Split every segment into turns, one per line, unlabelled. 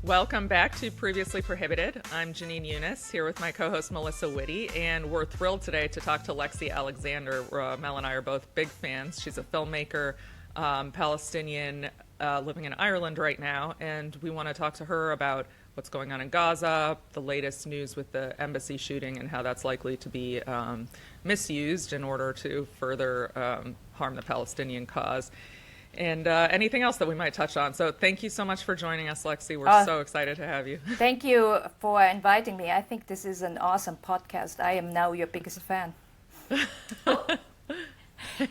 Welcome back to Previously Prohibited. I'm Jenin here with my co-host Melissa Whitty, and we're thrilled today to talk to Lexi Alexander. Mel and I are both big fans. She's a filmmaker, Palestinian, living in Ireland right now, and we want to talk to her about what's going on in Gaza, the latest news with the embassy shooting, and how that's likely to be misused in order to further harm the Palestinian cause. And anything else that we might touch on. So thank you so much for joining us, Lexi. We're so excited to have you.
Thank you for inviting me. I think this is an awesome podcast. I am now your biggest fan.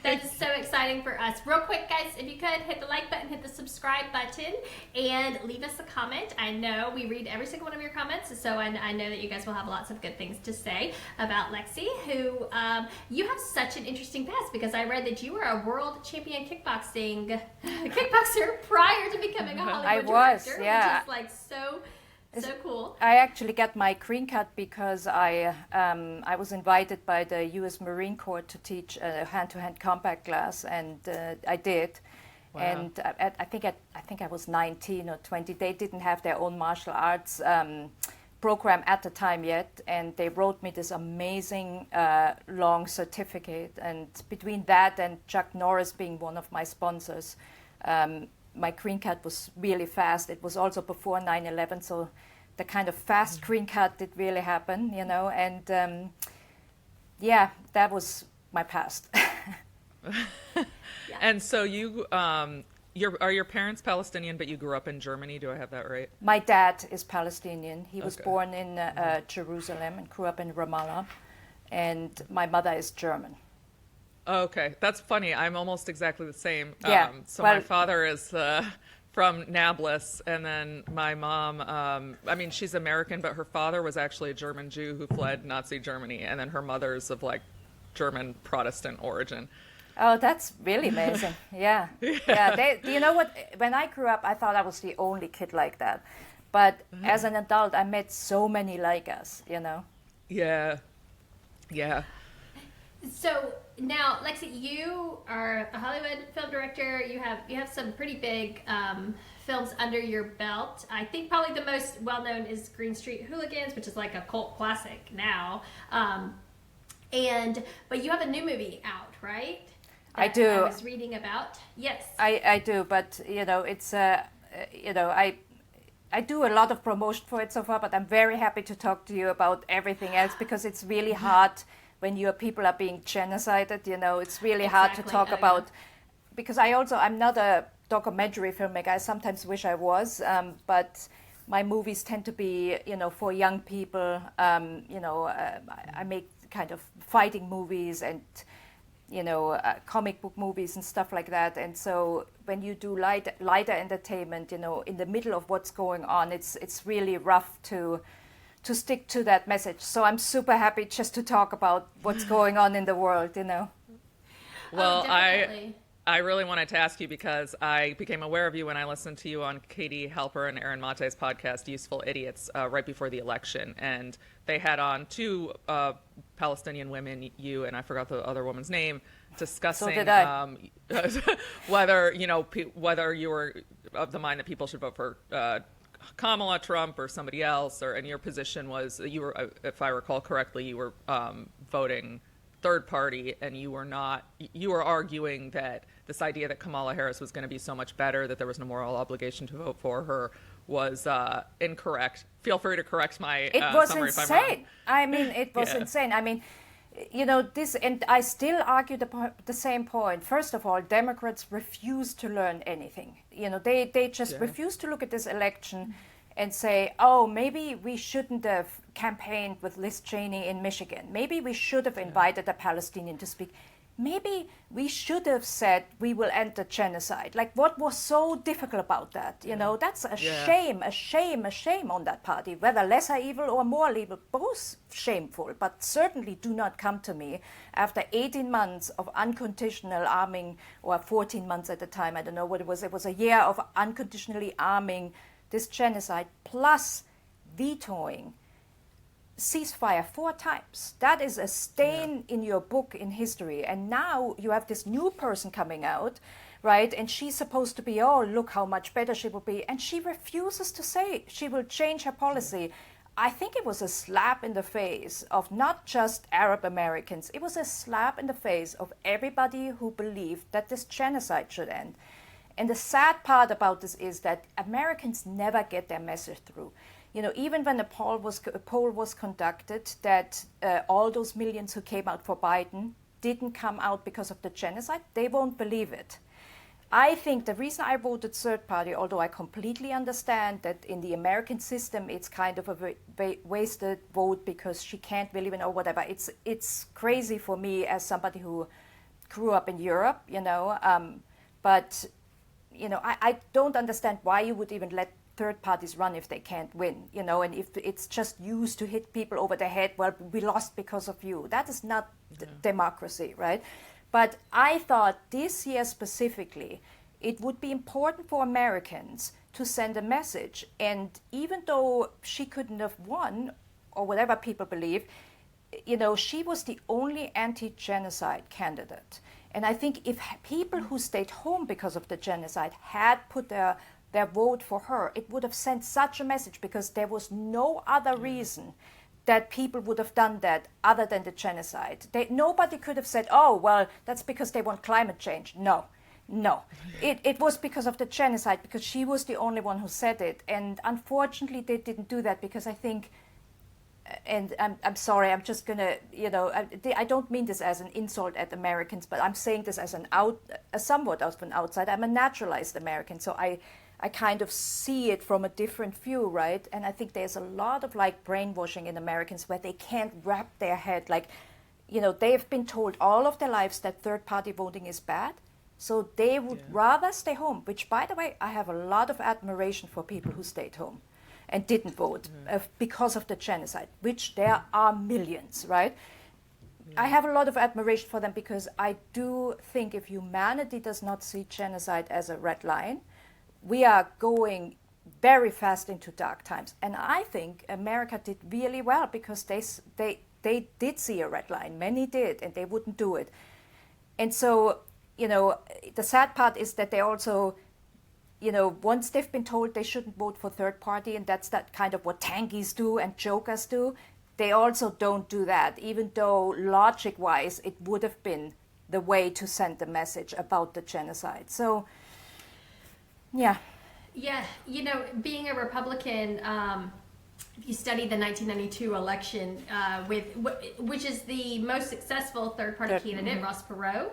That's so exciting for us. Real quick, guys, if you could hit the like button, hit the subscribe button, and leave us a comment. I know we read every single one of your comments, so I know that you guys will have lots of good things to say about Lexi, who you have such an interesting past, because I read that you were a world champion kickboxer prior to becoming a Hollywood director,
yeah.
Which is like so cool.
I actually got my green card because I was invited by the U.S. Marine Corps to teach a hand-to-hand combat class, and I did.
Wow.
And I think I was 19 or 20. They didn't have their own martial arts program at the time yet, and they wrote me this amazing long certificate. And between that and Chuck Norris being one of my sponsors, my green card was really fast. It was also before 9/11, so the kind of fast green card did really happen, you know. And yeah, that was my past.
And so you, are your parents Palestinian, but you grew up in Germany? Do I have that right?
My dad is Palestinian. He was born in Jerusalem and grew up in Ramallah, and my mother is German.
Okay, that's funny. I'm almost exactly the same.
Yeah.
My father is from Nablus, and then my mom, I mean, she's American, but her father was actually a German Jew who fled Nazi Germany, and then her mother's of like German Protestant origin.
Oh, that's really amazing. Yeah. You know what? When I grew up, I thought I was the only kid like that. But as an adult, I met so many like us, you know?
Yeah.
So now, Lexi, you are a Hollywood film director. You have some pretty big films under your belt. I think probably the most well-known is Green Street Hooligans, which is like a cult classic now. But you have a new movie out, right?
I do.
I was reading about. Yes.
I do, but you know, it's I do a lot of promotion for it so far, but I'm very happy to talk to you about everything else, because it's really hard when your people are being genocided. You know, it's really hard to talk about. Because I'm not a documentary filmmaker. I sometimes wish I was, but my movies tend to be, you know, for young people. I make kind of fighting movies and, you know, comic book movies and stuff like that. And so when you do lighter entertainment, you know, in the middle of what's going on, it's really rough to stick to that message. So I'm super happy just to talk about what's going on in the world, you know.
Well, I really wanted to ask you, because I became aware of you when I listened to you on Katie Halper and Aaron Mate's podcast, Useful Idiots, right before the election. And they had on two Palestinian women, you and I forgot the other woman's name, discussing whether you were of the mind that people should vote for Kamala, Trump, or somebody else, and your position was that you were, if I recall correctly, you were voting third party, and you were arguing that this idea that Kamala Harris was going to be so much better, that there was no moral obligation to vote for her, was incorrect. Feel free to correct my summary if I'm wrong.
It was insane. I mean, it was insane. I mean, you know, this, and I still argue the same point. First of all, Democrats refuse to learn anything. You know, they just refuse to look at this election and say, oh, maybe we shouldn't have campaigned with Liz Cheney in Michigan. Maybe we should have invited a Palestinian to speak. Maybe we should have said we will end the genocide. Like, what was so difficult about that? You know, that's a shame on that party. Whether lesser evil or more evil, both shameful, but certainly do not come to me after 18 months of unconditional arming, or 14 months at the time, I don't know what it was. It was a year of unconditionally arming this genocide, plus vetoing ceasefire 4 times. That is a stain in your book in history. And now you have this new person coming out, right? And she's supposed to be, oh, look how much better she will be. And she refuses to say she will change her policy. I think it was a slap in the face of not just Arab Americans. It was a slap in the face of everybody who believed that this genocide should end. And the sad part about this is that Americans never get their message through. You know, even when a poll was conducted that all those millions who came out for Biden didn't come out because of the genocide, they won't believe it. I think the reason I voted third party, although I completely understand that in the American system it's kind of a wasted vote because she can't really win or whatever. It's crazy for me as somebody who grew up in Europe, you know, but you know, I don't understand why you would even let third parties run if they can't win, you know, and if it's just used to hit people over the head, well, we lost because of you. That is not democracy, right? But I thought this year specifically, it would be important for Americans to send a message. And even though she couldn't have won, or whatever people believe, you know, she was the only anti-genocide candidate. And I think if people who stayed home because of the genocide had put their vote for her, it would have sent such a message, because there was no other reason that people would have done that other than the genocide. Nobody could have said, oh, well, that's because they want climate change. No. It was because of the genocide, because she was the only one who said it. And unfortunately, they didn't do that, because I think, and I'm sorry, I'm just going to, you know, I don't mean this as an insult at Americans, but I'm saying this as somewhat of an outsider. I'm a naturalized American, so I kind of see it from a different view, right? And I think there's a lot of like brainwashing in Americans where they can't wrap their head, like, you know, they've been told all of their lives that third-party voting is bad, so they would rather stay home, which, by the way, I have a lot of admiration for people who stayed home and didn't vote because of the genocide, which there are millions, right? I have a lot of admiration for them, because I do think if humanity does not see genocide as a red line, we are going very fast into dark times. And I think America did really well, because they did see a red line. Many did, and they wouldn't do it. And so, you know, the sad part is that they also, you know, once they've been told they shouldn't vote for third party, and that's that kind of what tankies do and jokers do, they also don't do that, even though logic-wise it would have been the way to send the message about the genocide. So, yeah.
Yeah, you know, being a Republican, if you study the 1992 election, which is the most successful third-party candidate, Ross Perot,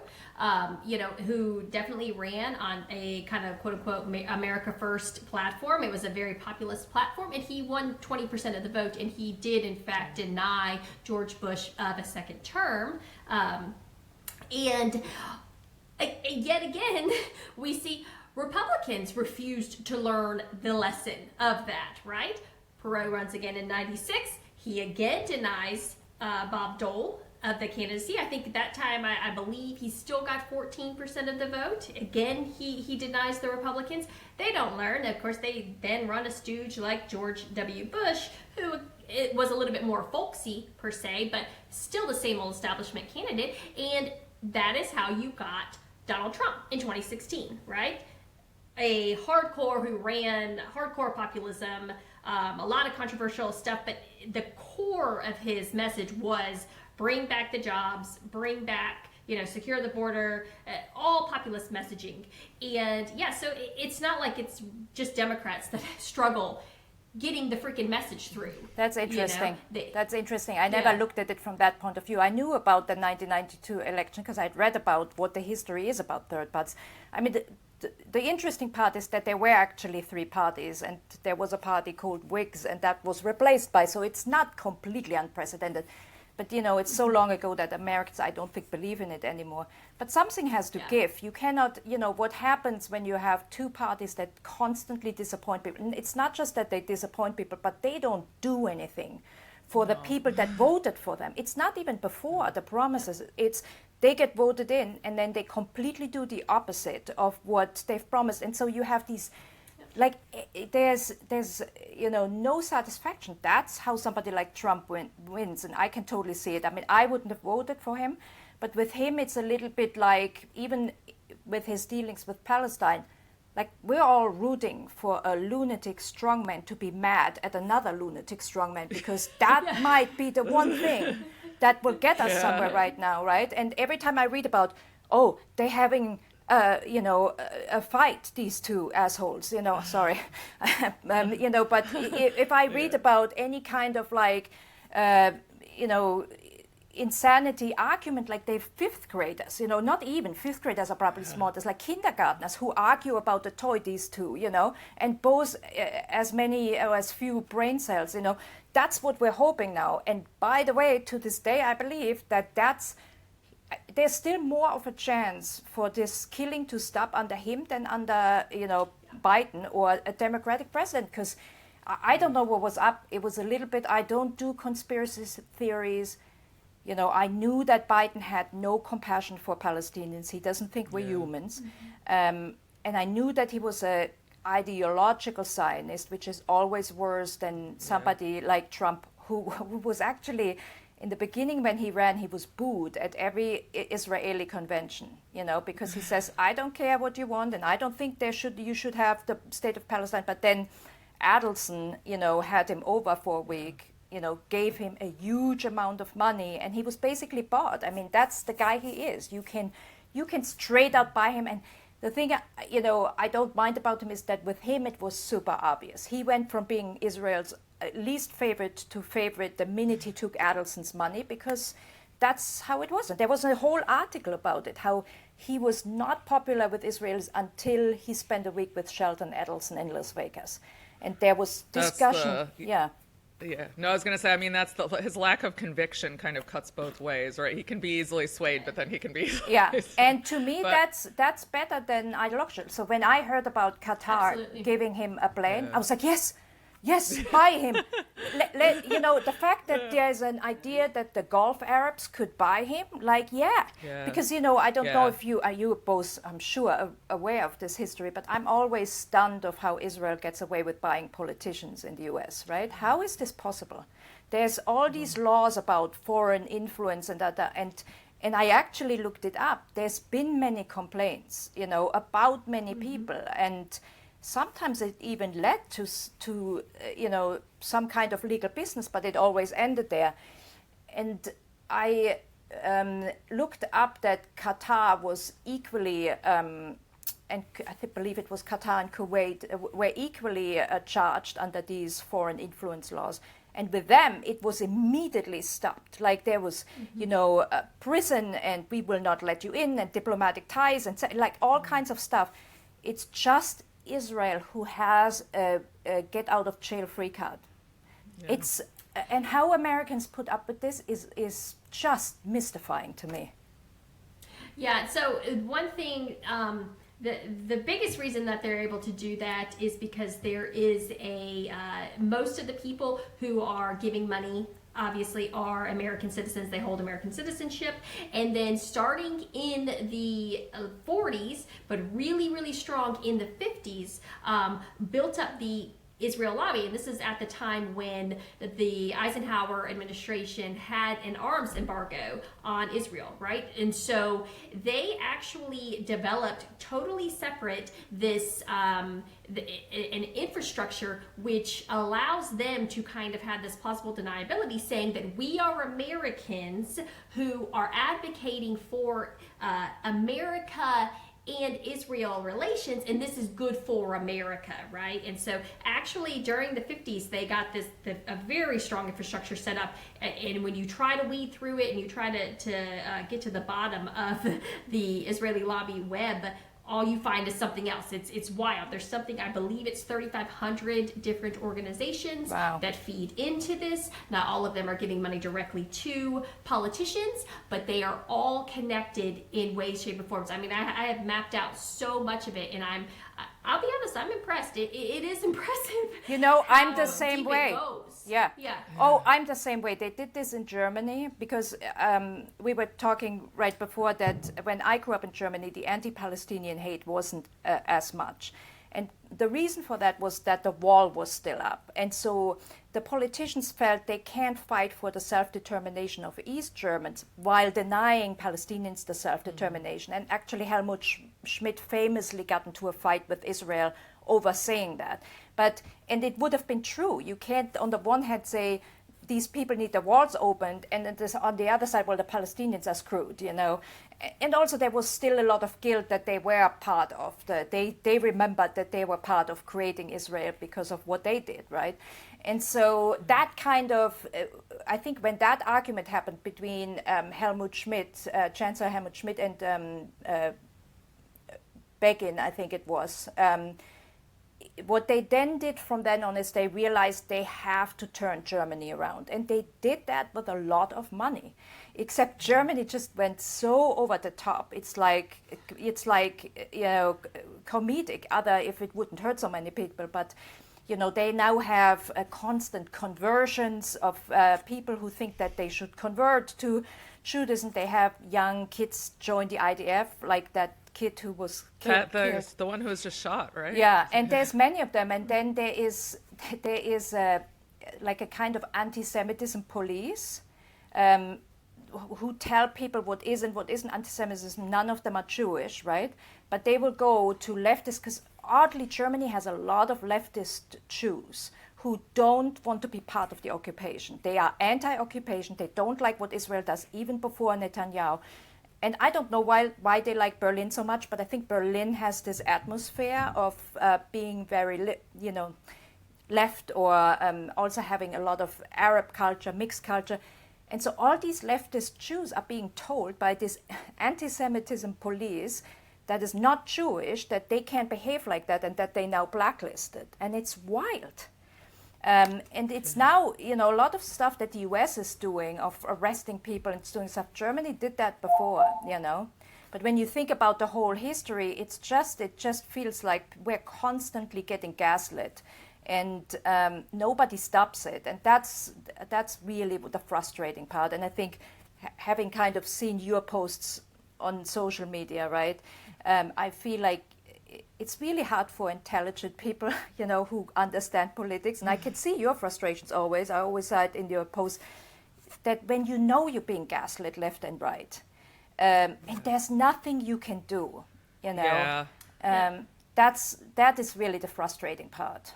you know, who definitely ran on a kind of quote-unquote America First platform. It was a very populist platform, and he won 20% of the vote, and he did, in fact, deny George Bush a second term. And yet again, we see Republicans refused to learn the lesson of that, right? Perot runs again in 96. He again denies Bob Dole of the candidacy. I think at that time, I believe he still got 14% of the vote. Again, he denies the Republicans. They don't learn. Of course, they then run a stooge like George W. Bush, who it was a little bit more folksy per se, but still the same old establishment candidate. And that is how you got Donald Trump in 2016, right? A hardcore who ran hardcore populism, a lot of controversial stuff, but the core of his message was bring back the jobs, bring back, you know, secure the border, all populist messaging. And yeah, so it's not like it's just Democrats that struggle getting the freaking message through.
That's interesting. You know? That's interesting. I never looked at it from that point of view. I knew about the 1992 election because I'd read about what the history is about third parties. I mean, the interesting part is that there were actually 3 parties, and there was a party called Whigs, and that was replaced by, so it's not completely unprecedented. But, you know, it's so long ago that Americans, I don't think, believe in it anymore. But something has to give. You cannot, you know, what happens when you have 2 parties that constantly disappoint people? And it's not just that they disappoint people, but they don't do anything for the people that voted for them. It's not even before the promises. It's they get voted in, and then they completely do the opposite of what they've promised. And so you have these like there's no satisfaction. That's how somebody like Trump wins, and I can totally see it. I mean, I wouldn't have voted for him, but with him it's a little bit like, even with his dealings with Palestine, like we're all rooting for a lunatic strongman to be mad at another lunatic strongman, because that might be the one thing that will get us somewhere right now, right? And every time I read about, oh, they're having a fight, these two assholes, sorry. But if I read about any kind of like, insanity argument, like they're fifth graders, not even fifth graders are probably smart, as like kindergartners who argue about the toy, these two, and both as many or as few brain cells, that's what we're hoping now. And by the way, to this day, I believe there's still more of a chance for this killing to stop under him than under, Biden or a Democratic president, because I don't know what was up. It was a little bit, I don't do conspiracy theories. I knew that Biden had no compassion for Palestinians. He doesn't think we're humans. And I knew that he was an ideological Zionist, which is always worse than somebody like Trump, who was actually, in the beginning when he ran, he was booed at every Israeli convention, because he says, I don't care what you want, and I don't think you should have the state of Palestine. But then Adelson, had him over for a week, gave him a huge amount of money, and he was basically bought. I mean, that's the guy he is. You can straight up buy him. And the thing, I don't mind about him is that with him it was super obvious. He went from being Israel's least favorite to favorite the minute he took Adelson's money, because that's how it was. And there was a whole article about it, how he was not popular with Israelis until he spent a week with Sheldon Adelson in Las Vegas. And there was discussion. Yeah.
No, I was going to say, I mean, his lack of conviction kind of cuts both ways, right? He can be easily swayed, but then he can be easily swayed.
And to me, that's better than ideology. So when I heard about Qatar giving him a plane, I was like, yes, buy him. The fact that there's an idea that the Gulf Arabs could buy him, because, I don't know if you are both, I'm sure, aware of this history, but I'm always stunned of how Israel gets away with buying politicians in the US, right? How is this possible? There's all these laws about foreign influence and and I actually looked it up. There's been many complaints, about many people, and sometimes it even led to some kind of legal business, but it always ended there. And I looked up that Qatar was equally, and I believe it was Qatar and Kuwait, were equally charged under these foreign influence laws. And with them, it was immediately stopped. Like there was, prison, and we will not let you in, and diplomatic ties, and like all kinds of stuff. It's just Israel who has a get out of jail free card. It's and how Americans put up with this is just mystifying to me.
Yeah. So one thing, the biggest reason that they're able to do that is because there is most of the people who are giving money obviously are American citizens. They hold American citizenship. And then starting in the 40s, but really, really strong in the 50s, built up the Israel lobby. And this is at the time when the Eisenhower administration had an arms embargo on Israel, right? And so they actually developed totally separate this an infrastructure which allows them to kind of have this plausible deniability, saying that we are Americans who are advocating for America and Israel relations, and this is good for America, right? And so actually during the 50s, they got a very strong infrastructure set up, and when you try to weed through it and you try to get to the bottom of the Israeli lobby web, all you find is something else. It's wild. There's something, I believe it's 3,500 different organizations that feed into this. Not all of them are giving money directly to politicians, but they are all connected in ways, shape, or forms. I mean, I have mapped out so much of it, and I'll be honest, I'm impressed. It is impressive.
I'm the same way. Yeah. Oh, I'm the same way. They did this in Germany because we were talking right before that when I grew up in Germany, the anti-Palestinian hate wasn't as much. And the reason for that was that the wall was still up. And so the politicians felt they can't fight for the self-determination of East Germans while denying Palestinians the self-determination. And actually Helmut Schmidt famously got into a fight with Israel over saying that. And it would have been true. You can't, on the one hand, say these people need the walls opened, and then on the other side, well, the Palestinians are screwed, you know. And also there was still a lot of guilt that they were part of. They remembered that they were part of creating Israel because of what they did, right? And so that kind of, I think when that argument happened between Helmut Schmidt, Chancellor Helmut Schmidt and Begin, I think it was, what they then did from then on is they realized they have to turn Germany around. And they did that with a lot of money. Except Germany just went so over the top. It's like you know, comedic, other if it wouldn't hurt so many people. But you know, they now have constant conversions of people who think that they should convert to Judaism. They have young kids join the IDF, like that kid who was killed.
The one who was just shot, right?
Yeah, and there's many of them. And then there is like a kind of anti-Semitism police who tell people what is and what isn't anti-Semitism. None of them are Jewish, right? But they will go to leftists, because oddly Germany has a lot of leftist Jews who don't want to be part of the occupation. They are anti-occupation. They don't like what Israel does, even before Netanyahu. And I don't know why they like Berlin so much, but I think Berlin has this atmosphere of being very, you know, left, or also having a lot of Arab culture, mixed culture. And so all these leftist Jews are being told by this anti-Semitism police that is not Jewish, that they can't behave like that, and that they now blacklisted. And it's wild. And it's now, you know, a lot of stuff that the US is doing of arresting people and doing stuff. Germany did that before, you know. But when you think about the whole history, it just feels like we're constantly getting gaslit, and nobody stops it. And that's really the frustrating part. And I think having kind of seen your posts on social media, right, I feel like it's really hard for intelligent people, you know, who understand politics. And I can see your frustrations always. I always said in your posts that when you know you're being gaslit left and right, and there's nothing you can do, you know, that is really the frustrating part.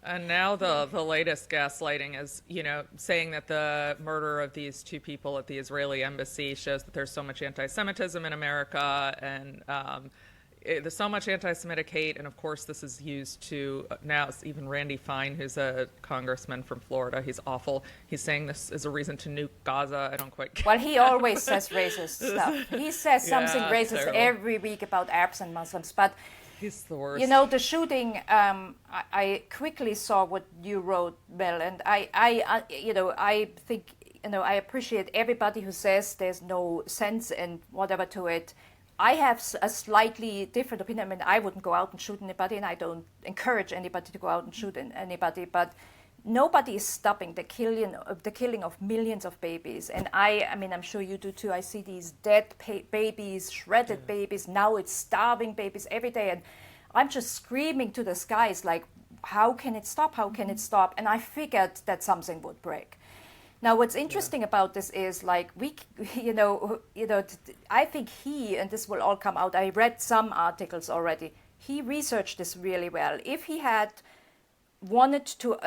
And now the latest gaslighting is, you know, saying that the murder of these two people at the Israeli embassy shows that there's so much anti-Semitism in America, and there's so much anti-Semitic hate. And of course this is used to, now even Randy Fine, who's a congressman from Florida, he's awful. He's saying this is a reason to nuke Gaza. I don't quite get
Well, he always says racist stuff. He says something racist terrible. Every week about Arabs and Muslims. But
he's the worst.
You know, the shooting, I quickly saw what you wrote, Mel, and I you know, I think, you know, I appreciate everybody who says there's no sense and whatever to it. I have a slightly different opinion. I mean, I wouldn't go out and shoot anybody, and I don't encourage anybody to go out and shoot anybody, but nobody is stopping the killing of millions of babies. And I mean, I'm sure you do too. I see these dead babies, shredded babies. Now it's starving babies every day. And I'm just screaming to the skies, like, how can it stop? How can it stop? And I figured that something would break. Now, what's interesting about this is, like, I think and this will all come out. I read some articles already. He researched this really well. If he had wanted to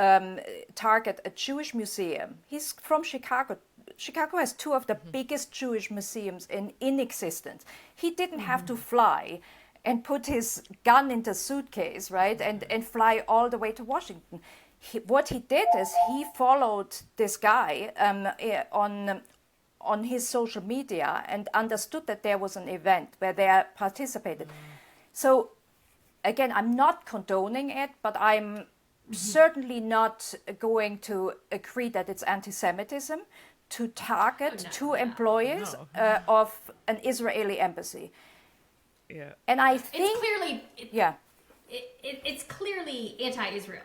target a Jewish museum, he's from Chicago. Chicago has two of the biggest Jewish museums in existence. He didn't have to fly and put his gun in the suitcase, right, and fly all the way to Washington. What he did is he followed this guy on his social media and understood that there was an event where they participated. So, again, I'm not condoning it, but I'm certainly not going to agree that it's anti-Semitism to target two employees of an Israeli embassy.
Yeah.
And I think
it's clearly it's clearly anti-Israel.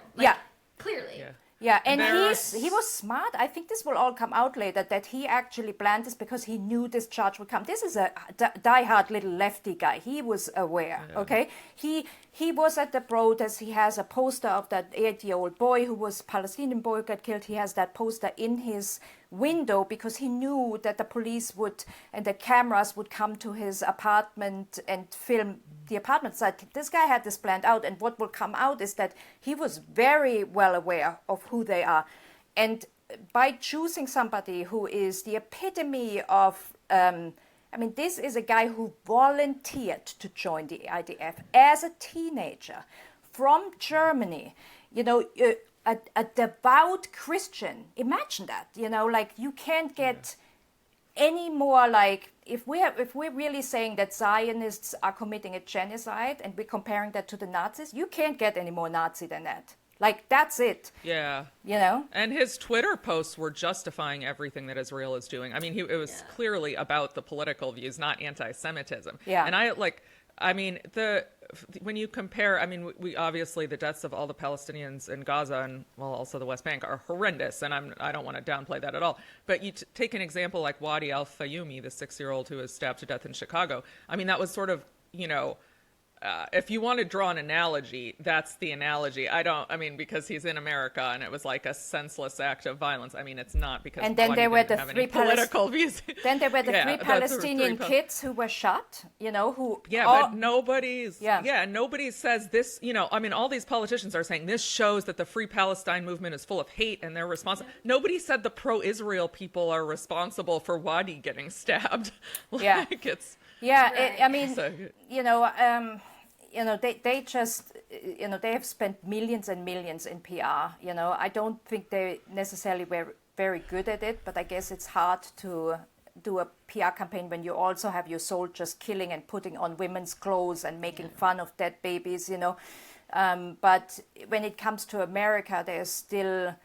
Clearly.
Yeah, and he was smart. I think this will all come out later, that he actually planned this because he knew this charge would come. This is a diehard little lefty guy. He was aware, okay? He was at the protest. He has a poster of that 8-year-old boy who was Palestinian boy who got killed. He has that poster in his window because he knew that the police would and the cameras would come to his apartment and film the apartment. So this guy had this planned out, and what will come out is that he was very well aware of who they are. And by choosing somebody who is the epitome of, this is a guy who volunteered to join the IDF as a teenager from Germany, a devout Christian. Imagine that, you can't get any more if we're really saying that Zionists are committing a genocide and we're comparing that to the Nazis, you can't get any more Nazi than that. That's it.
Yeah. And his Twitter posts were justifying everything that Israel is doing. I mean, it was clearly about the political views, not anti-Semitism. Yeah. And when you compare, we obviously, the deaths of all the Palestinians in Gaza and also the West Bank are horrendous, and I don't want to downplay that at all. But you take an example like Wadi al-Fayyoumi, the 6-year-old who was stabbed to death in Chicago. That was sort of, if you want to draw an analogy, that's the analogy. Because he's in America and it was like a senseless act of violence. It's not because
and then there were the
three political views.
Then there were the three Palestinian kids who were shot,
but nobody says this, all these politicians are saying this shows that the Free Palestine movement is full of hate and they're responsible. Nobody said the pro-Israel people are responsible for Wadi getting stabbed.
They just, they have spent millions and millions in PR. I don't think they necessarily were very good at it, but I guess it's hard to do a PR campaign when you also have your soldiers killing and putting on women's clothes and making fun of dead babies, But when it comes to America, there's still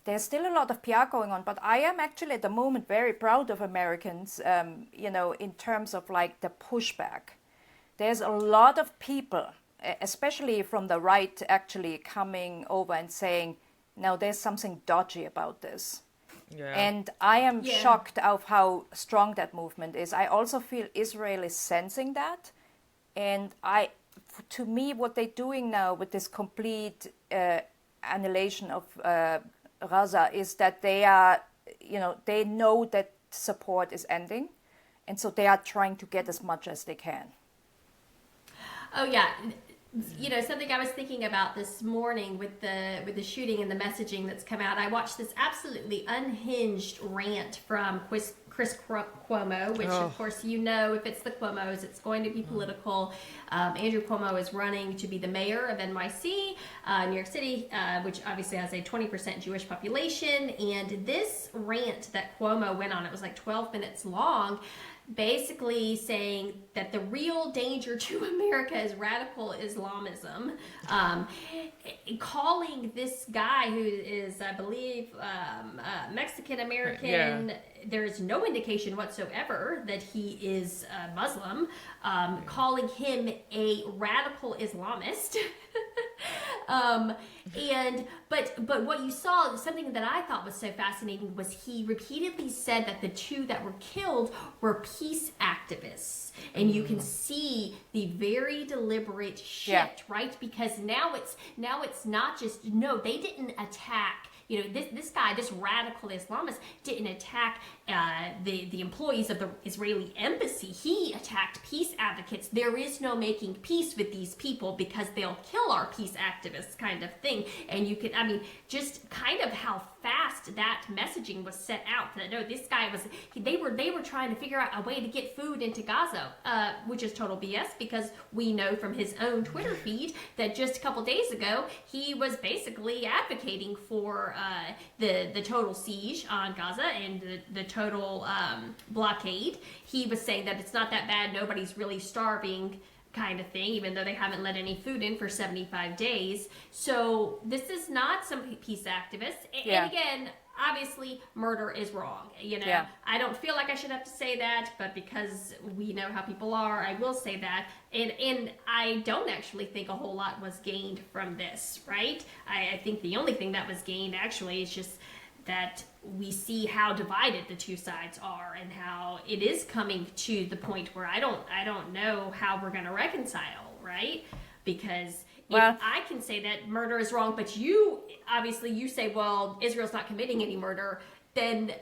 a lot of PR going on, but I am actually at the moment very proud of Americans, in terms of the pushback. There's a lot of people, especially from the right, actually coming over and saying, now there's something dodgy about this. Yeah. And I am shocked of how strong that movement is. I also feel Israel is sensing that. And to me, what they're doing now with this complete annihilation of Gaza is that they are, they know that support is ending, and so they are trying to get as much as they can.
Oh yeah, something I was thinking about this morning with the shooting and the messaging that's come out. I watched this absolutely unhinged rant from Chris Cuomo, which of course if it's the Cuomos, it's going to be political. Andrew Cuomo is running to be the mayor of NYC, New York City, which obviously has a 20% Jewish population. And this rant that Cuomo went on, it was like 12 minutes long, basically saying that the real danger to America is radical Islamism, calling this guy who is, I believe, Mexican-American, there's no indication whatsoever that he is Muslim, calling him a radical Islamist. But what you saw, something that I thought was so fascinating, was he repeatedly said that the two that were killed were peace activists. And you can see the very deliberate shift, right? Because now it's not just, they didn't attack, this guy, this radical Islamist, didn't attack the employees of the Israeli embassy. He attacked peace advocates. There is no making peace with these people because they'll kill our peace activists, kind of thing. And you can, just kind of how fast that messaging was set out. That no, this guy they were trying to figure out a way to get food into Gaza, which is total BS, because we know from his own Twitter feed that just a couple days ago he was basically advocating for the total siege on Gaza and the total blockade. He was saying that it's not that bad, nobody's really starving, kind of thing, even though they haven't let any food in for 75 days. So this is not some peace activists. And again, obviously murder is wrong. I don't feel like I should have to say that, but because we know how people are, I will say that. And I don't actually think a whole lot was gained from this, right? I think the only thing that was gained actually is just that we see how divided the two sides are, and how it is coming to the point where I don't know how we're going to reconcile, right? Because if I can say that murder is wrong, but you say, well, Israel's not committing any murder, then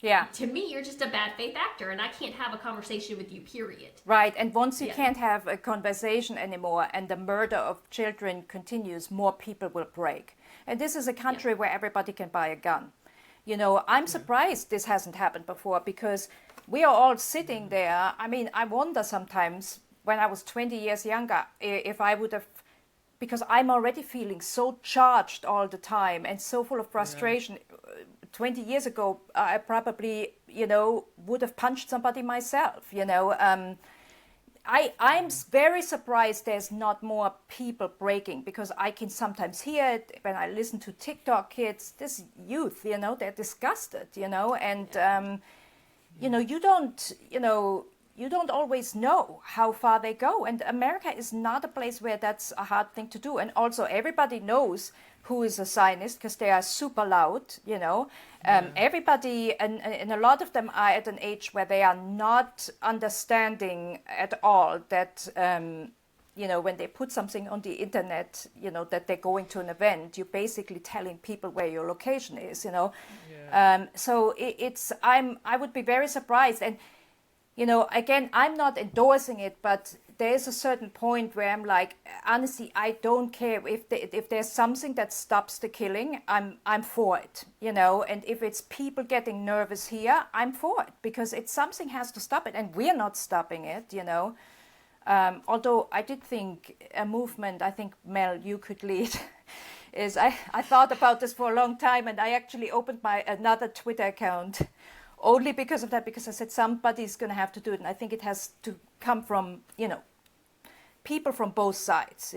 to me, you're just a bad faith actor, and I can't have a conversation with you, period.
Right, and once you can't have a conversation anymore and the murder of children continues, more people will break. And this is a country where everybody can buy a gun. I'm surprised this hasn't happened before, because we are all sitting there. I mean, I wonder sometimes, when I was 20 years younger, if I would have, because I'm already feeling so charged all the time and so full of frustration. 20 years ago, I probably, would have punched somebody myself, I'm very surprised there's not more people breaking, because I can sometimes hear it when I listen to TikTok kids, this youth, they're disgusted, and, you don't always know how far they go. And America is not a place where that's a hard thing to do. And also everybody knows who is a Zionist, because they are super loud, Everybody, and a lot of them are at an age where they are not understanding at all that, when they put something on the internet, that they're going to an event, you're basically telling people where your location is, So I would be very surprised. And, again, I'm not endorsing it, but there is a certain point where I'm like, honestly, I don't care if there's something that stops the killing, I'm for it, and if it's people getting nervous here, I'm for it, because something has to stop it, and we're not stopping it, although I did think a movement, I think, Mel, you could lead, is I thought about this for a long time, and I actually opened another Twitter account only because of that, because I said somebody's going to have to do it, and I think it has to come from, people from both sides,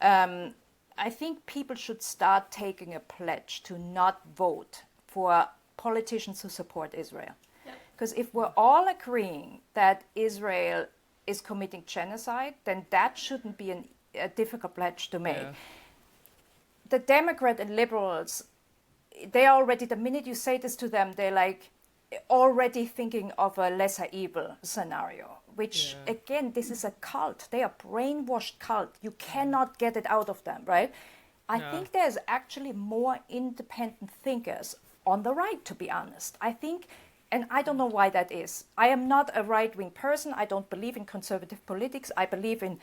I think people should start taking a pledge to not vote for politicians who support Israel. Because if we're all agreeing that Israel is committing genocide, then that shouldn't be a difficult pledge to make. The Democrat and liberals, they already, the minute you say this to them, they're like already thinking of a lesser evil scenario, which again, this is a cult. They are brainwashed cult. You cannot get it out of them, right? I think there's actually more independent thinkers on the right, to be honest. I think, and I don't know why that is. I am not a right-wing person. I don't believe in conservative politics. I believe in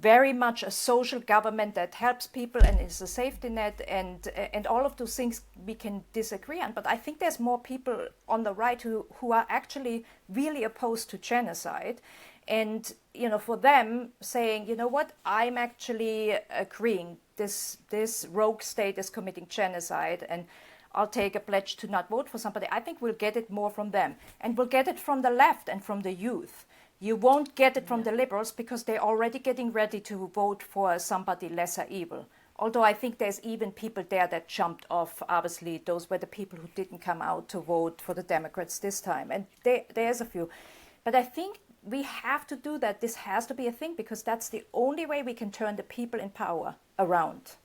very much a social government that helps people and is a safety net, and all of those things we can disagree on. But I think there's more people on the right who are actually really opposed to genocide. And, for them saying, what, I'm actually agreeing this rogue state is committing genocide, and I'll take a pledge to not vote for somebody. I think we'll get it more from them. And we'll get it from the left and from the youth. You won't get it from the liberals, because they're already getting ready to vote for somebody lesser evil. Although I think there's even people there that jumped off. Obviously, those were the people who didn't come out to vote for the Democrats this time. And there's a few. But I think we have to do that. This has to be a thing, because that's the only way we can turn the people in power around.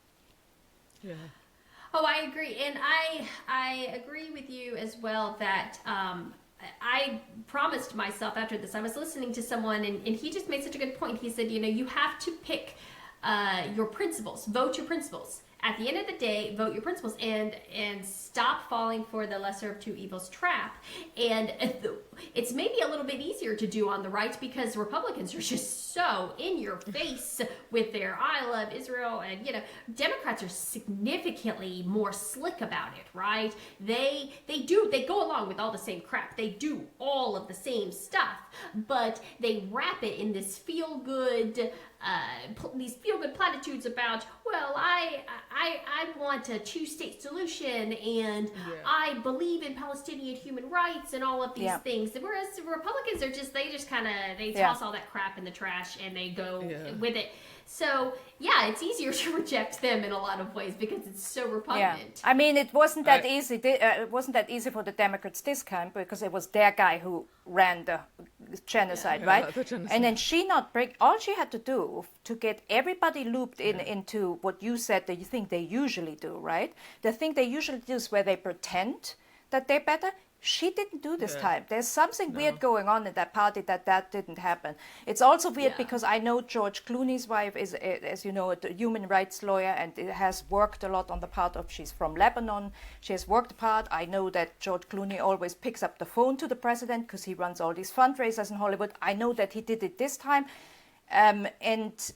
Yeah.
Oh, I agree. And I agree with you as well that I promised myself after this, I was listening to someone and he just made such a good point. He said, you have to pick your principles, vote your principles. At the end of the day, vote your principles and stop falling for the lesser of two evils trap. And it's maybe a little bit easier to do on the right, because Republicans are just so in your face with their I love Israel, and Democrats are significantly more slick about it, right? They go along with all the same crap. They do all of the same stuff, but they wrap it in this these feel-good platitudes about, well, I want a two-state solution, and I believe in Palestinian human rights and all of these things. Whereas Republicans are they toss all that crap in the trash and they go with it. So yeah, it's easier to reject them in a lot of ways because it's so repugnant.
I mean, it wasn't that easy. It wasn't that easy for the Democrats this time because it was their guy who ran the genocide, right?
The genocide.
And then she not break. All she had to do to get everybody looped into what you said that you think they usually do, right? The thing they usually do is where they pretend that they're better. She didn't do this time. There's something weird going on in that party that didn't happen. It's also weird because I know George Clooney's wife is, as you know, a human rights lawyer and has worked a lot on the part of, she's from Lebanon. She has worked part. I know that George Clooney always picks up the phone to the president because he runs all these fundraisers in Hollywood. I know that he did it this time. And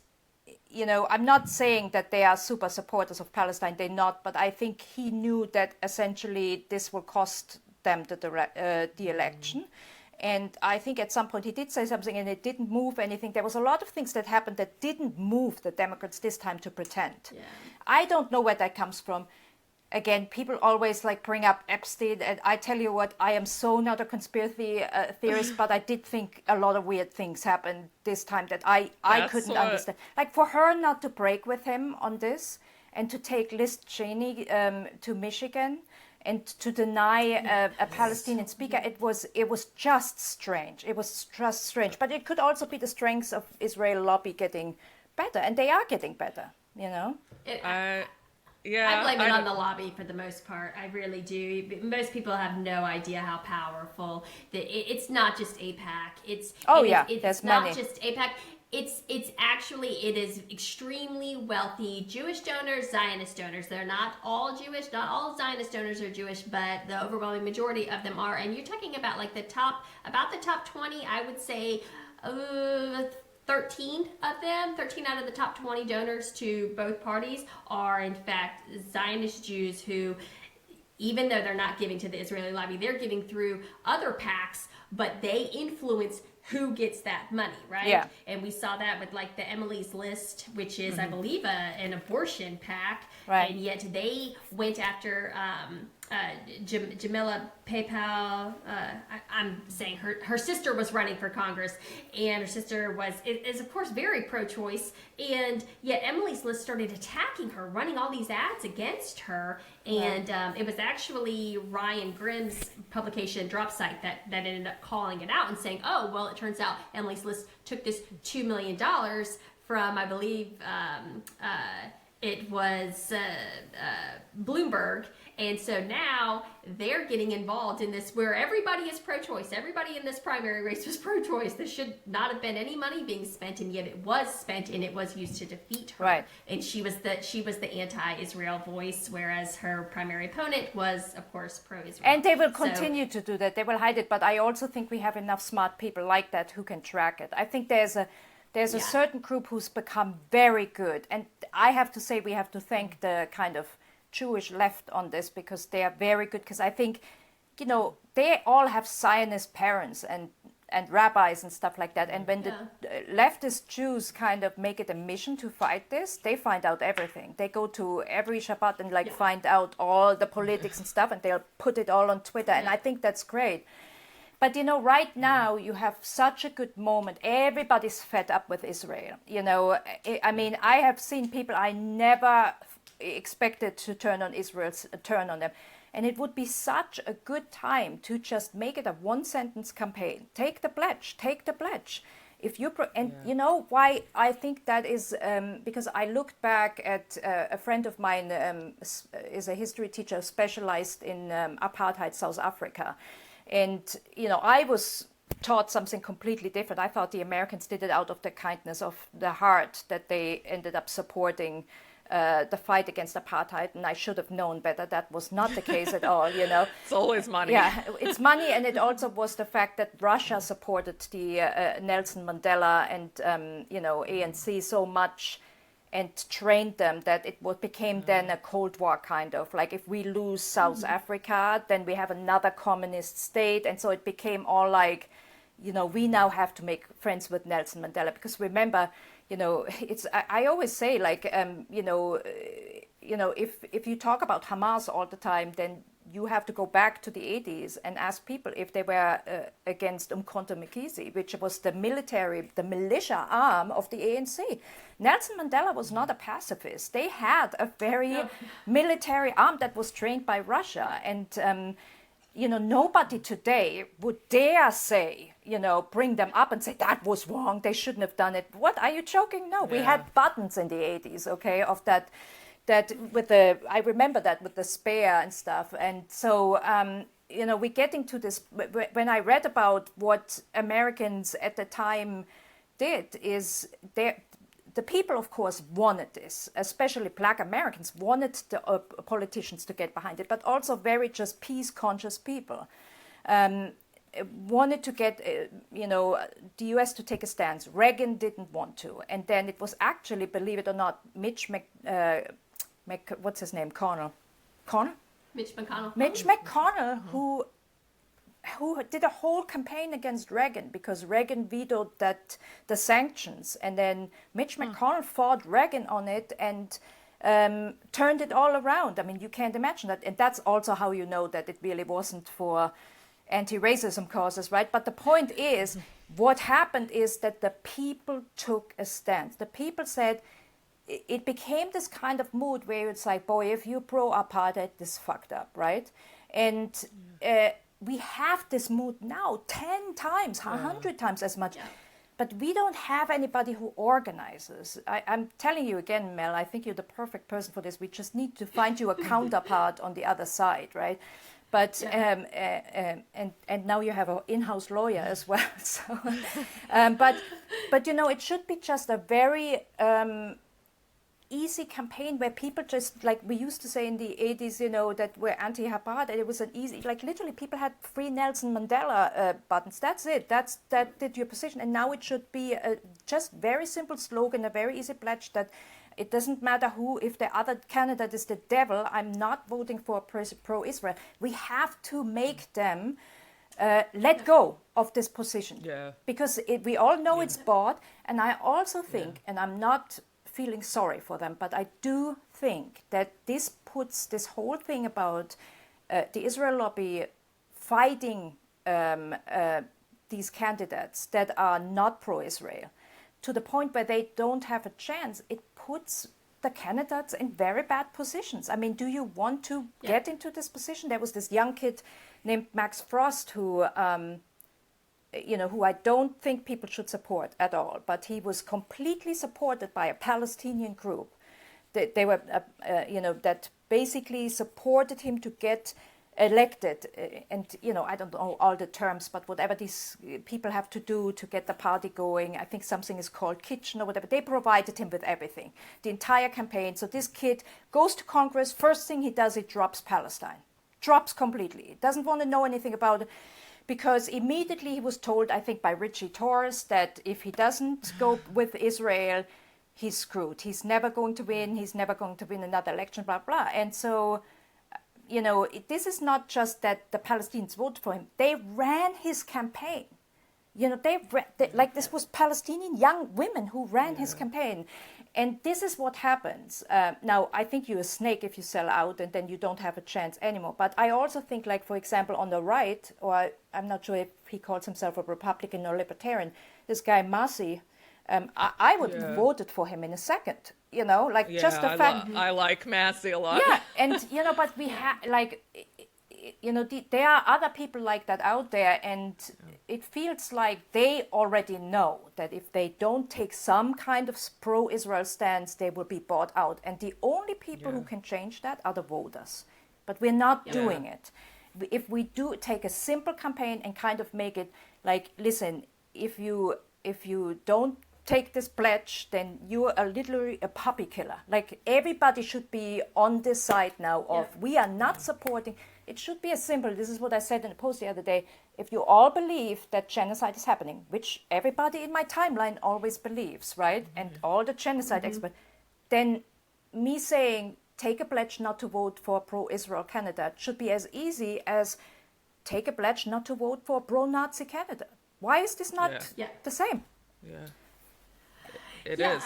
you know, I'm not saying that they are super supporters of Palestine. They're not. But I think he knew that essentially this will cost them the election. And I think at some point he did say something and it didn't move anything. There was a lot of things that happened that didn't move the Democrats this time to pretend. Yeah. I don't know where that comes from. Again, people always like bring up Epstein, and I tell you what, I am so not a conspiracy theorist, but I did think a lot of weird things happened this time that I couldn't understand. Like for her not to break with him on this and to take Liz Cheney to Michigan and to deny a Palestinian speaker, it was just strange. It was just strange. But it could also be the strengths of Israel lobby getting better, and they are getting better, you know?
I blame it on the lobby for the most part. I really do. Most people have no idea how powerful. It's not just AIPAC. It's not just AIPAC. It's actually, it is extremely wealthy Jewish donors, Zionist donors. They're not all Jewish, not all Zionist donors are Jewish, but the overwhelming majority of them are. And you're talking about like the top 20, I would say 13 out of the top 20 donors to both parties are in fact Zionist Jews who, even though they're not giving to the Israeli lobby, they're giving through other PACs, but they influence who gets that money, right?
Yeah.
And we saw that with like the Emily's List, which is, I believe, an abortion PAC.
Right.
And yet they went after Jamila PayPal. I'm saying her sister was running for Congress, and her sister is of course very pro-choice, and yet Emily's List started attacking her, running all these ads against her, and it was actually Ryan Grimm's publication Drop Site that ended up calling it out and saying, oh, well, it turns out Emily's List took this $2 million from, I believe, it was Bloomberg. And so now they're getting involved in this where everybody is pro-choice. Everybody in this primary race was pro-choice. There should not have been any money being spent, and yet it was spent, and it was used to defeat her.
Right.
And she was the anti-Israel voice, whereas her primary opponent was, of course, pro-Israel.
And they will continue to do that. They will hide it. But I also think we have enough smart people like that who can track it. I think there's a certain group who's become very good. And I have to say we have to thank the kind of Jewish left on this because they are very good. Because I think, you know, they all have Zionist parents and rabbis and stuff like that. And when the leftist Jews kind of make it a mission to fight this, they find out everything. They go to every Shabbat and find out all the politics and stuff, and they'll put it all on Twitter. And I think that's great. But, you know, right now you have such a good moment. Everybody's fed up with Israel. You know, I mean, I have seen people I never expected to turn on Israel, turn on them. And it would be such a good time to just make it a one-sentence campaign. Take the pledge. Take the pledge. If you you know why I think that is because I looked back at a friend of mine is a history teacher specialized in apartheid South Africa. And, you know, I was taught something completely different. I thought the Americans did it out of the kindness of the heart that they ended up supporting the fight against apartheid. And I should have known better. That was not the case at all, you know.
It's always money.
Yeah, it's money. And it also was the fact that Russia supported the Nelson Mandela and, you know, ANC so much and trained them that it became then a Cold War kind of, like if we lose South Africa, then we have another communist state. And so it became all like, you know, we now have to make friends with Nelson Mandela. Because remember, you know, it's I always say like, you know, if you talk about Hamas all the time, then you have to go back to the 80s and ask people if they were against Umkhonto Mkhize, which was the militia arm of the ANC. Nelson Mandela was not a pacifist. They had a very military arm that was trained by Russia. And, nobody today would dare say, bring them up and say, that was wrong, they shouldn't have done it. What, are you joking? No, we had buttons in the 80s, okay, of that with I remember that with the spare and stuff. And so, we're getting to this, when I read about what Americans at the time did, is the people, of course, wanted this, especially Black Americans wanted the politicians to get behind it, but also very just peace-conscious people wanted to get, the U.S. to take a stance. Reagan didn't want to. And then it was actually, believe it or not, Mitch what's his name? Mitch McConnell, who did a whole campaign against Reagan because Reagan vetoed the sanctions, and then Mitch McConnell fought Reagan on it and turned it all around. I mean, you can't imagine that, and that's also how you know that it really wasn't for anti-racism causes, right? But the point is, what happened is that the people took a stance. The people said, it became this kind of mood where it's like, boy, if you pro-apartheid, this fucked up, right? And we have this mood now 10 times, 100 times as much. Yeah. But we don't have anybody who organizes. I'm telling you again, Mel, I think you're the perfect person for this. We just need to find you a counterpart on the other side, right? But and now you have an in-house lawyer as well. So, but it should be just a very easy campaign where people just, like we used to say in the 80s, that we're anti-apartheid. It was an easy, like literally people had free Nelson Mandela buttons. That's it. That did your position. And now it should be a just very simple slogan, a very easy pledge that it doesn't matter who, if the other candidate is the devil, I'm not voting for pro-Israel. We have to make them let go of this position. Yeah. Because we all know it's bought. And I also think, and I'm not feeling sorry for them, but I do think that this puts this whole thing about the Israel lobby fighting these candidates that are not pro-Israel to the point where they don't have a chance. It puts the candidates in very bad positions. I mean, do you want to get into this position? There was this young kid named Max Frost who who I don't think people should support at all, but he was completely supported by a Palestinian group. They were, that basically supported him to get elected. And, I don't know all the terms, but whatever these people have to do to get the party going, I think something is called Kitchen or whatever. They provided him with everything, the entire campaign. So this kid goes to Congress. First thing he does, he drops Palestine. Drops completely. Doesn't want to know anything about it. Because immediately he was told, I think by Richie Torres, that if he doesn't go with Israel, he's screwed. He's never going to win. He's never going to win another election, blah, blah. And so, this is not just that the Palestinians voted for him. They ran his campaign. This was Palestinian young women who ran his campaign. And this is what happens. Now, I think you're a snake if you sell out and then you don't have a chance anymore. But I also think, like, for example, on the right, or I'm not sure if he calls himself a Republican or Libertarian, this guy Massey, I would have voted for him in a second, just the fact.
I like Massey a lot.
Yeah, and, but we have, there are other people like that out there, and it feels like they already know that if they don't take some kind of pro-Israel stance, they will be bought out. And the only people who can change that are the voters. But we're not doing it. If we do take a simple campaign and kind of make it like, listen, if you don't take this pledge, then you are literally a puppy killer. Like, everybody should be on this side now of we are not supporting. It should be as simple. This is what I said in a post the other day. If you all believe that genocide is happening, which everybody in my timeline always believes, right? And all the genocide experts, then me saying take a pledge not to vote for a pro-Israel candidate should be as easy as take a pledge not to vote for a pro-Nazi candidate. Why is this not the same?
Yeah. It
yeah,
is.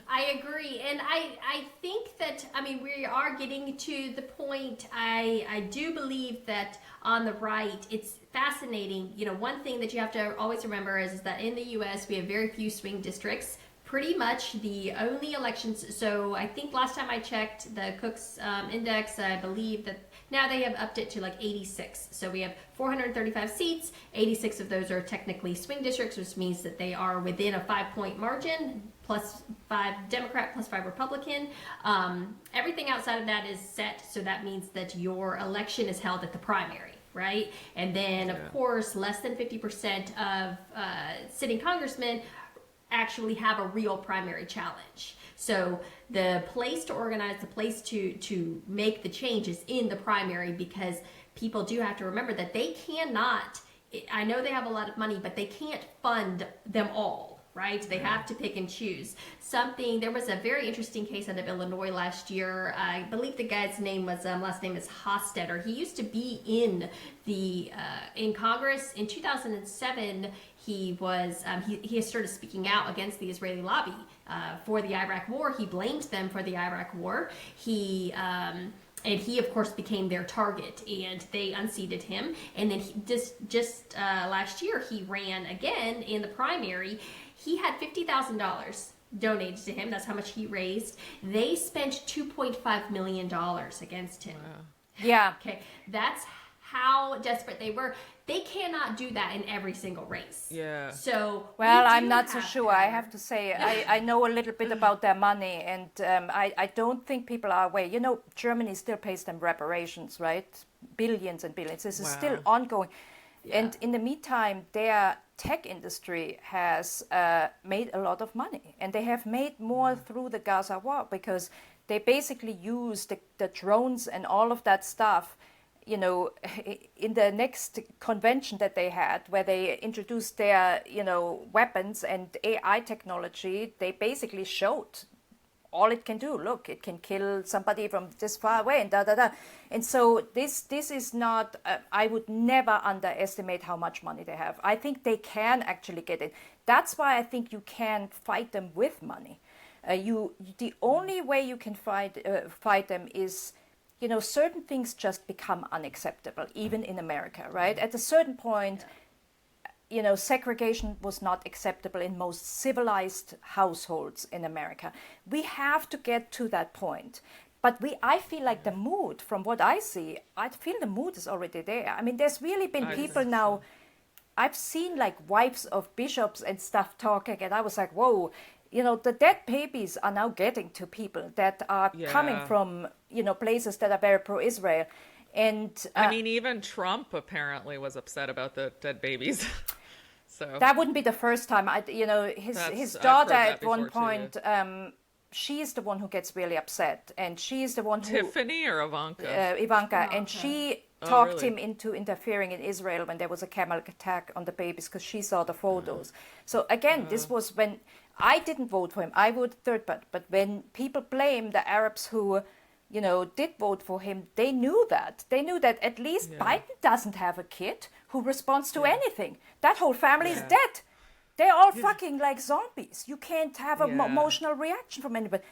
I agree. And I think that, I mean, we are getting to the point, I do believe that on the right, it's fascinating. You know, one thing that you have to always remember is that in the U.S., we have very few swing districts. Pretty much the only elections, so I think last time I checked the Cook's index, I believe that now they have upped it to like 86. So we have 435 seats, 86 of those are technically swing districts, which means that they are within a 5-point margin, plus 5 Democrat, plus 5 Republican. Everything outside of that is set, so that means that your election is held at the primary. Right? And then, of course, less than 50% of sitting congressmen actually have a real primary challenge. So the place to organize, the place to make the change is in the primary, because people do have to remember that they cannot, I know they have a lot of money, but they can't fund them all, right? They have to pick and choose. There was a very interesting case out of Illinois last year. I believe the guy's name was, last name is Hostetter. He used to be in Congress. In 2007, he has started speaking out against the Israeli lobby for the Iraq War. He blamed them for the Iraq War. And he, of course, became their target, and they unseated him. And then just last year, he ran again in the primary. He had $50,000 donated to him. That's how much he raised. They spent $2.5 million against him.
Wow.
Yeah.
Okay, that's how desperate they were. They cannot do that in every single race.
Yeah.
So
Well,
we
I'm
do
not so
have
sure.
power.
I have to say, I know a little bit about their money, and I don't think people are aware. You know, Germany still pays them reparations, right? Billions and billions. This is still ongoing.
Yeah.
And in the meantime, their tech industry has made a lot of money. And they have made more through the Gaza war, because they basically use the drones and all of that stuff. You know, in the next convention that they had, where they introduced their, weapons and AI technology, they basically showed all it can do. Look, it can kill somebody from this far away, and da da da. And so this is not. I would never underestimate how much money they have. I think they can actually get it. That's why I think you can fight them with money. The only way you can fight them is, certain things just become unacceptable, even in America, right? At a certain point, segregation was not acceptable in most civilized households in America. We have to get to that point. But I feel like the mood, from what I see, I feel the mood is already there. I mean, there's really been people now, I've seen like wives of bishops and stuff talking, and I was like, whoa, the dead babies are now getting to people that are coming from, places that are very pro-Israel. And
I mean, even Trump apparently was upset about the dead babies. So
that wouldn't be the first time. His daughter at one point, she's the one who gets really upset, and she's the one who
Tiffany or Ivanka?
Ivanka, and she talked
really?
him into interfering in Israel when there was a camel attack on the babies, because she saw the photos. So again, this was when I didn't vote for him. I voted third, but when people blame the Arabs who, did vote for him, they knew that. They knew that at least Biden doesn't have a kid who responds to anything. That whole family is dead. They're all fucking like zombies. You can't have an emotional reaction from anybody.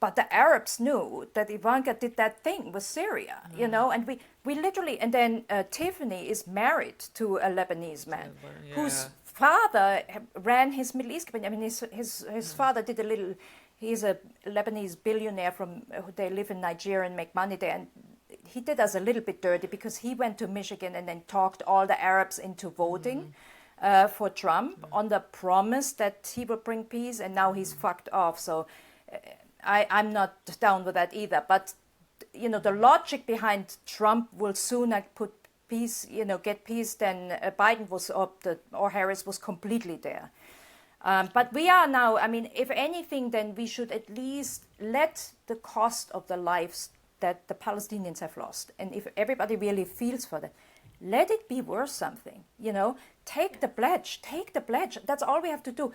But the Arabs knew that Ivanka did that thing with Syria, and we literally, and then Tiffany is married to a Lebanese man whose father ran his Middle East company. I mean, his father did he's a Lebanese billionaire they live in Nigeria and make money there. And he did us a little bit dirty, because he went to Michigan and then talked all the Arabs into voting for Trump on the promise that he will bring peace, and now he's fucked off. So I'm not down with that either. But, the logic behind Trump will sooner put peace, get peace than Biden was, or Harris was completely there. But we are now, I mean, if anything, then we should at least let the cost of the lives that the Palestinians have lost, and if everybody really feels for that, let it be worth something, Take the pledge. That's all we have to do.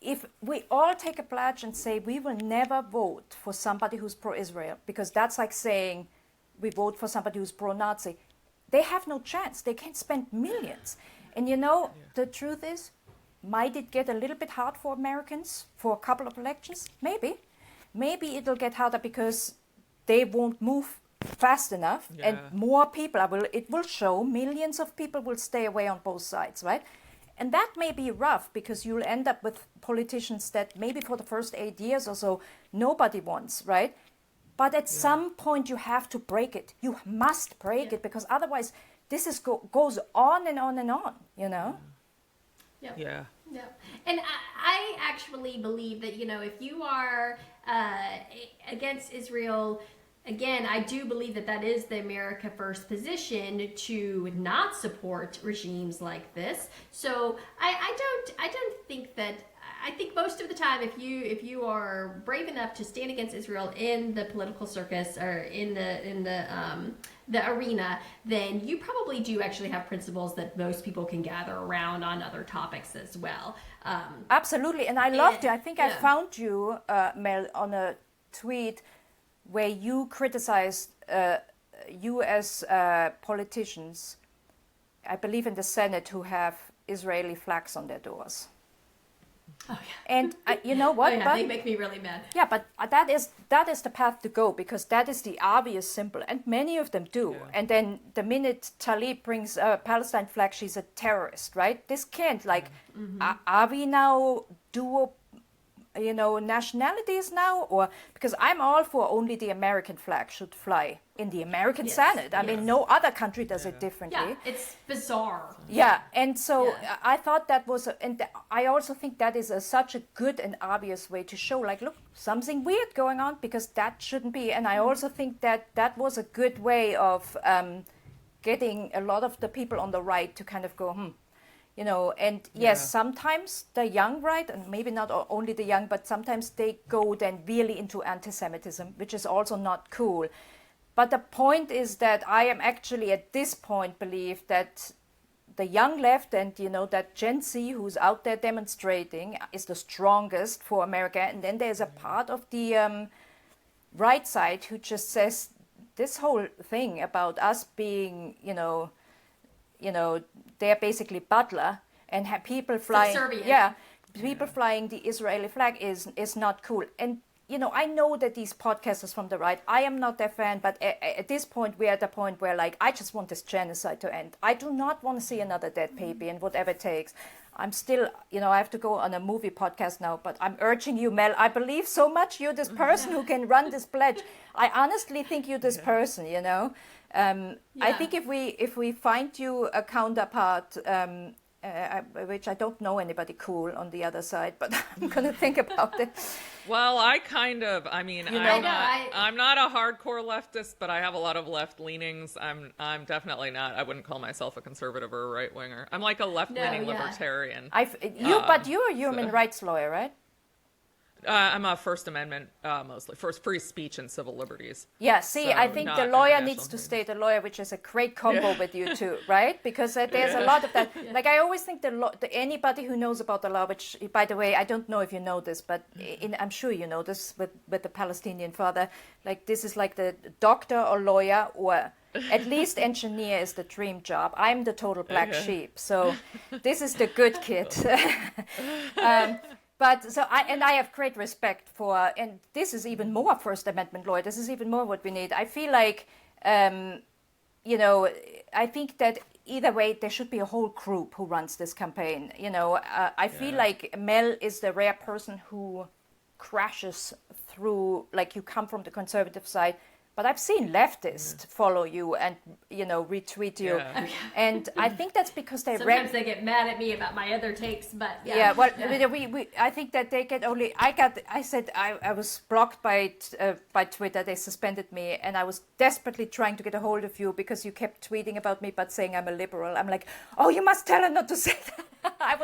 If we all take a pledge and say we will never vote for somebody who's pro-Israel, because that's like saying we vote for somebody who's pro-Nazi, they have no chance. They can't spend millions. And the truth is, might it get a little bit hard for Americans for a couple of elections? Maybe it'll get harder because they won't move fast enough, and more people it will show millions of people will stay away on both sides, right? And that may be rough because you'll end up with politicians that maybe for the first 8 years or so nobody wants, right? But at some point you have to break it. You must break it, because otherwise this goes on and on and on, you know?
Yeah. And I actually believe that, if you are against Israel, again, I do believe that is the America First position, to not support regimes like this. So I don't think that. I think most of the time, if you are brave enough to stand against Israel in the political circus or in the arena, then you probably do actually have principles that most people can gather around on other topics as well.
Absolutely, and I loved it. I think I found you, Mel, on a tweet where you criticized U.S. Politicians, I believe in the Senate, who have Israeli flags on their doors.
Oh, yeah.
And you know what?
Oh, yeah, they make me really mad.
Yeah, but that is the path to go, because that is the obvious symbol, and many of them do. Yeah. And then the minute Tlaib brings a Palestine flag, she's a terrorist, right? This can't, are we now dual, nationalities now? Or because I'm all for only the American flag should fly in the American Senate. I mean, no other country does it differently.
Yeah, it's bizarre.
Yeah, and so I thought that was, and I also think that is such a good and obvious way to show, look, something weird going on, because that shouldn't be. And I also think that was a good way of getting a lot of the people on the right to kind of go, and yes, sometimes the young right, and maybe not only the young, but sometimes they go then really into anti-Semitism, which is also not cool. But the point is that I am actually at this point believe that the young left and, that Gen Z who's out there demonstrating is the strongest for America. And then there's a part of the right side who just says this whole thing about us being, they're basically butler and have people flying.
Subservient.
People flying the Israeli flag is not cool. And I know that these podcasters from the right, I am not their fan, but at this point, we're at the point where, I just want this genocide to end. I do not want to see another dead baby, and whatever it takes. I'm still, I have to go on a movie podcast now, but I'm urging you, Mel, I believe so much you're this person who can run this pledge. I honestly think you're this person, I think if we find you a counterpart, which I don't know anybody cool on the other side, but I'm going to think about it.
Well, I'm not a hardcore leftist, but I have a lot of left leanings. I'm definitely not. I wouldn't call myself a conservative or a right winger. I'm like a left-leaning libertarian.
But you're a human rights lawyer, right?
I'm a First Amendment, mostly, for free speech and civil liberties.
Yeah, see, I think the lawyer needs to stay the lawyer, which is a great combo with you too, right? Because there's a lot of that. I always think anybody who knows about the law, which, by the way, I don't know if you know this, but I'm sure you know this with the Palestinian father, this is like the doctor or lawyer or at least engineer is the dream job. I'm the total black sheep, so this is the good kid. But I have great respect for, and this is even more First Amendment lawyer. This is even more what we need. I feel like, I think that either way, there should be a whole group who runs this campaign. I feel like Mel is the rare person who crashes through, you come from the conservative side. But I've seen leftists follow you and, retweet you. Yeah. And I think that's because they
sometimes they get mad at me about my other takes, but
I think that they get only, I was blocked by Twitter. They suspended me, and I was desperately trying to get a hold of you because you kept tweeting about me but saying I'm a liberal. I'm like, oh, you must tell her not to say that. I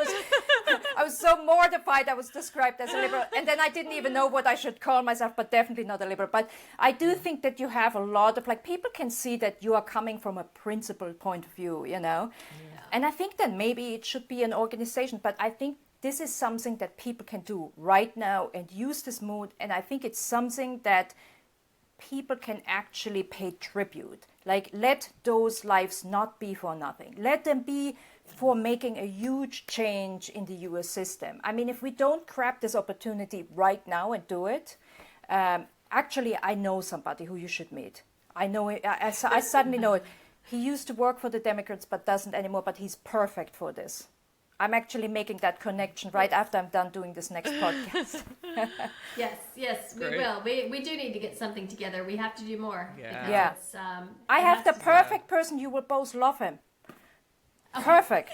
was so mortified I was described as a liberal, and then I didn't even know what I should call myself, but definitely not a liberal. But I do think that you have a lot of people can see that you are coming from a principled point of view, and I think that maybe it should be an organization, but I think this is something that people can do right now and use this mood, and I think it's something that people can actually pay tribute. Let those lives not be for nothing. Let them be for making a huge change in the US system. I mean, if we don't grab this opportunity right now and do it, actually, I know somebody who you should meet. I know it. I suddenly know it. He used to work for the Democrats, but doesn't anymore. But he's perfect for this. I'm actually making that connection right after I'm done doing this next podcast.
Yes, we
Great.
will. We do need to get something together. We have to do more.
Yeah.
Yeah.
It's,
I
it
have
has
the
to-
perfect person. You will both love him. Perfect.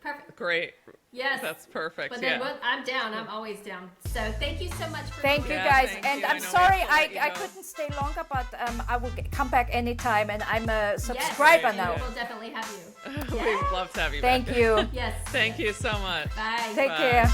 Perfect.
Great.
Yes.
That's perfect.
But then
Yeah.
I'm down. I'm always down. So thank you so much for
Thank you,
Yeah,
guys.
thank
And
you. I
I'm
know we
sorry
have to let you
I
go.
couldn't stay longer, but I will come back anytime. And I'm a subscriber
yes,
now.
We'll definitely have you.
We'd love to have you
Thank
back.
you.
Yes.
Thank you so much.
Bye.
Take
Bye.
care.